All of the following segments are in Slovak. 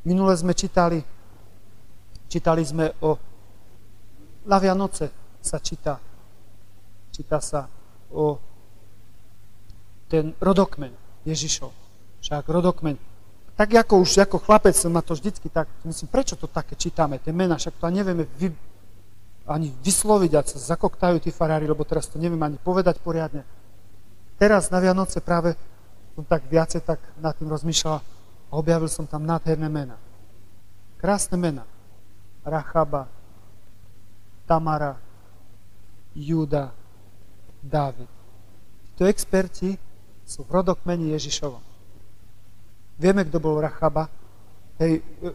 Minule sme čítali sme o na Vianoce sa číta sa o ten rodokmeň Ježišov. Však rodokmeň. Tak ako chlapec ma to vždycky tak, myslím, prečo to také čítame, tie mená, však to ani nevieme ani vysloviť, a sa zakoktajú tí farári, lebo teraz to neviem ani povedať poriadne. Teraz na Vianoce práve som tak viacej tak nad tým rozmýšľal a objavil som tam nádherné mená. Krásne mená. Rachaba, Tamara, Júda, Dávid. Títo experti sú v rodokmeni Ježišovom. Vieme, kto bol Rachaba.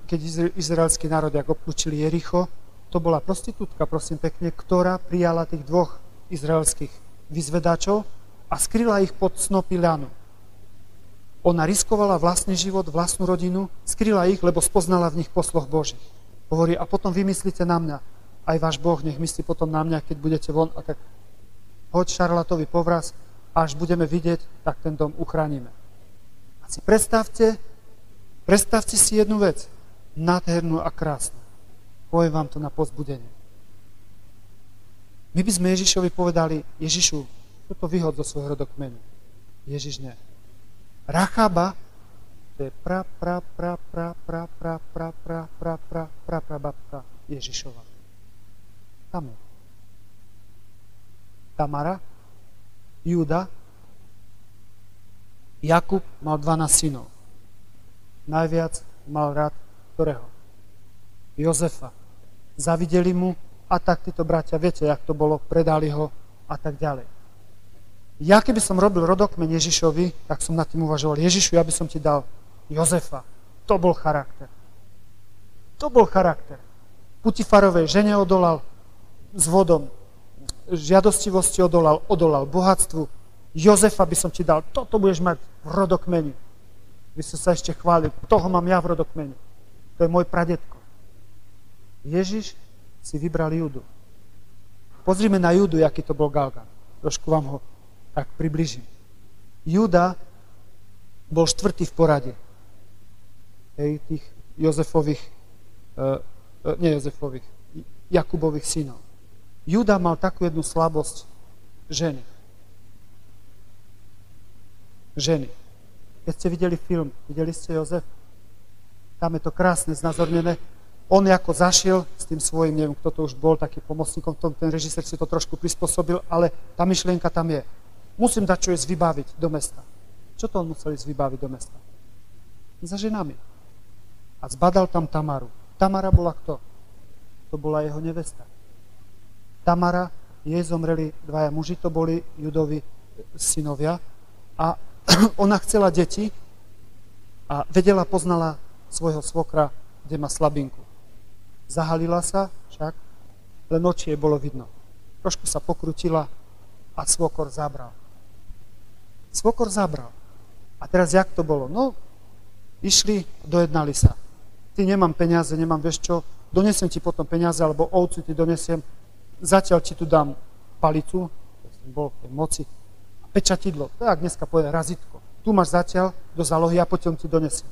Keď izraelský národ, ak obklúčili Jericho, to bola prostitútka, prosím pekne, ktorá prijala tých dvoch izraelských vyzvedačov a skryla ich pod snopy ľanu. Ona riskovala vlastný život, vlastnú rodinu, skryla ich, lebo spoznala v nich posloh Boží. Hovorí, a potom vymyslíte na mňa. Aj váš Boh nech myslí potom na mňa, keď budete von, a tak hoď šarlatový povraz, až budeme vidieť, tak ten dom uchránime. A si predstavte si jednu vec, nádhernú a krásnu. Poviem vám to na povzbudenie. My by sme Ježišovi povedali, Ježišu, toto vyhod zo svojho rodokmenu. Ježiš nie. Rachaba, to je babka Ježišova. Tam je. Tamara, Júda, Jakub mal 12 synov. Najviac mal rád ktorého? Jozefa. Zavideli mu a tak títo bratia, viete, jak to bolo, predali ho a tak ďalej. Ja keby som robil rodokmeň Ježišovi, tak som nad tým uvažoval, Ježišu, ja by som ti dal Jozefa. To bol charakter. Putifarovej žene odolal s vodom, žiadostivosti odolal bohatstvu. Jozefa by som ti dal, toto budeš mať v rodokmeni. Vy ste sa ešte chválili, toho mám ja v rodokmeni. To je môj pradedko. Ježiš si vybral Júdu. Pozrime na Júdu, aký to bol galgan. Trošku vám ho tak približím. Júda bol 4. v poradí. Tých Jakubových synov. Júda mal takú jednu slabosť ženy. Keď ste videli film, videli ste Jozef? Tam je to krásne znázornené. On ako zašiel s tým svojím, neviem, kto to už bol, taký pomocníkom, ten režisér si to trošku prispôsobil, ale tá myšlienka tam je. Musím dať čo ísť vybaviť do mesta. Čo to on musel ísť vybaviť do mesta? Za ženami. A zbadal tam Tamaru. Tamara bola kto? To bola jeho nevesta. Tamara, jej zomreli 2 muži, to boli Judovi synovia. A ona chcela deti a poznala svojho svokra, kde má slabinku. Zahalila sa však, len oči jej bolo vidno. Trošku sa pokrutila a svokor zabral. A teraz jak to bolo? No, išli, dojednali sa. Ty nemám peniaze, vieš čo, donesiem ti potom peniaze, alebo ovcu ti donesiem, zatiaľ ti tu dám palicu, to som bol v tej moci, a pečatidlo, tak dneska povede razítko. Tu máš zatiaľ do zálohy, ja potom ti donesiem.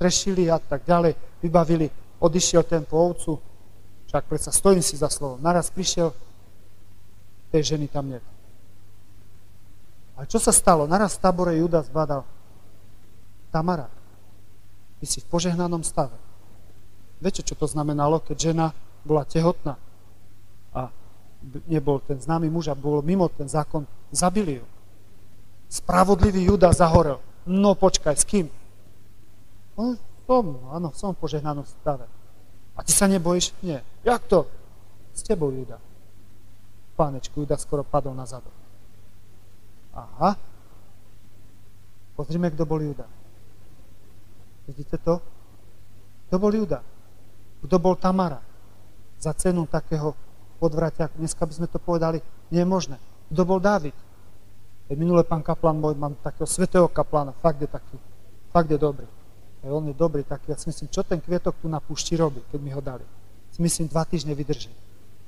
Strešili a tak ďalej, vybavili, odišiel ten po ovcu, však predsa stojím si za slovo. Naraz prišiel, tej ženy tam nie. A čo sa stalo? Naraz v tábore Júda zbadal. Tamara, ty si v požehnanom stave. Viete, čo to znamenalo, keď žena bola tehotná a nebol ten známy muž a bol mimo ten zákon, zabili ju. Spravodlivý Júda zahorel. No počkaj, s kým? Som v požehnanom stave. A ty sa nebojíš? Nie. Jak to? S tebou, Júda. Pánečku, Júda skoro padol na zadok. Aha. Pozrime, kto bol Júda. Vidíte to? Kto bol Júda? Kto bol Tamara? Za cenu takého podvratia, dneska by sme to povedali, nie je možné. Kto bol Dávid? Minule pán kaplan môj, mám takého svätého kaplana, fakt je dobrý. On je dobrý taký, ja si myslím, čo ten kvietok tu na púšti robí, keď mi ho dali. Si myslím, 2 týždne vydrží.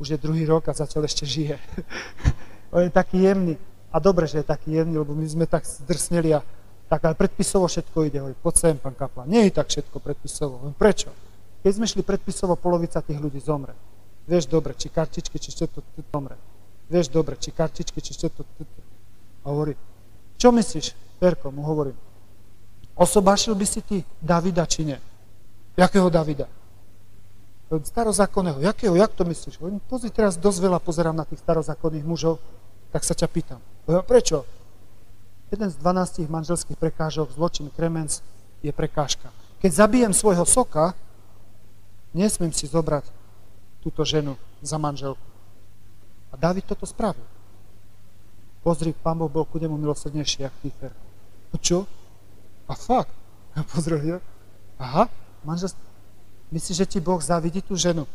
Už je 2. rok a zatiaľ ešte žije. On je taký jemný. A dobre, že je taký jemný, lebo my sme tak zdrsneli a Tak ale predpisovo všetko ide. Hovorí, poď sem, pán kaplán. Nie je tak všetko predpisovo. Hovorí, prečo? Keď sme šli predpisovo, polovica tých ľudí zomre. Vieš dobre, či kartičky, či všetko zomre. Vieš dobre, či kartičky, či všetko. A hovorí, čo myslíš, Perko? Mu hovorím, osobášil by si ty Davida, či nie? Jakého Davida? Starozákonného. Jakého? Jak to myslíš? Hovorím, pozri, teraz dosť veľa pozerám na tých starozákonných mužov, tak sa ťa pýtam. Hovorím, prečo? Jeden z 12 manželských prekážok, zločin kremenc, je prekážka. Keď zabijem svojho soka, nesmiem si zobrať túto ženu za manželku. A Dávid toto spravil. Pozri, Pán Boh bol ku nemu milosrdnejší, jak Tífer. No čo? A fakt? A pozrel, aha, manželstvo. Myslíš, že ti Boh závidí tú ženu?